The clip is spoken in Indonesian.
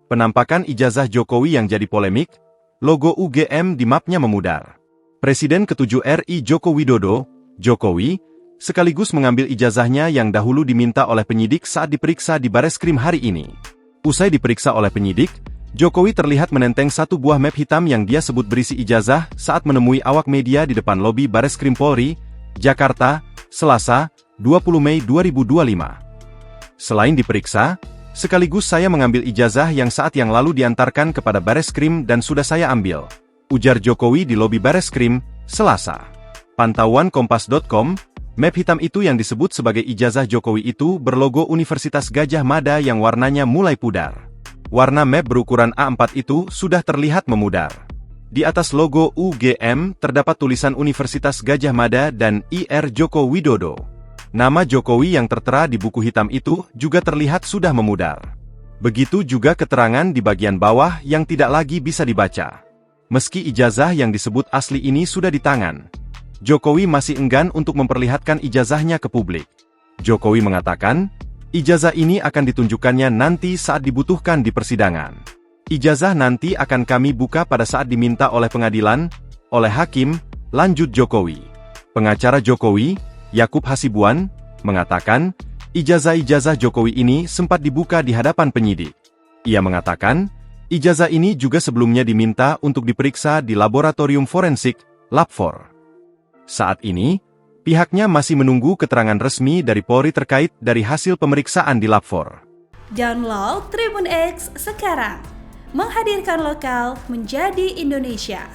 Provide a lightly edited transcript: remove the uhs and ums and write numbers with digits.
Penampakan ijazah Jokowi yang jadi polemik, logo UGM di mapnya memudar. Presiden ke-7 RI Joko Widodo, Jokowi, sekaligus mengambil ijazahnya yang dahulu diminta oleh penyidik saat diperiksa di Bareskrim hari ini. Usai diperiksa oleh penyidik, Jokowi terlihat menenteng satu buah map hitam yang dia sebut berisi ijazah saat menemui awak media di depan lobi Bareskrim Polri, Jakarta, Selasa, 20 Mei 2025. Selain diperiksa, sekaligus saya mengambil ijazah yang saat yang lalu diantarkan kepada Bareskrim dan sudah saya ambil, ujar Jokowi di lobi Bareskrim, Selasa. Pantauan Kompas.com, map hitam itu yang disebut sebagai ijazah Jokowi itu berlogo Universitas Gadjah Mada yang warnanya mulai pudar. Warna map berukuran A4 itu sudah terlihat memudar. Di atas logo UGM terdapat tulisan Universitas Gadjah Mada dan IR Joko Widodo. Nama Jokowi yang tertera di buku hitam itu juga terlihat sudah memudar. Begitu juga keterangan di bagian bawah yang tidak lagi bisa dibaca. Meski ijazah yang disebut asli ini sudah di tangan, Jokowi masih enggan untuk memperlihatkan ijazahnya ke publik. Jokowi mengatakan, ijazah ini akan ditunjukkannya nanti saat dibutuhkan di persidangan. Ijazah nanti akan kami buka pada saat diminta oleh pengadilan, oleh hakim, lanjut Jokowi. Pengacara Jokowi, Yakub Hasibuan, mengatakan, ijazah-ijazah Jokowi ini sempat dibuka di hadapan penyidik. Ia mengatakan, ijazah ini juga sebelumnya diminta untuk diperiksa di Laboratorium Forensik, Lab4. Saat ini, pihaknya masih menunggu keterangan resmi dari Polri terkait dari hasil pemeriksaan di Lab4. Download Tribun X sekarang, menghadirkan lokal menjadi Indonesia.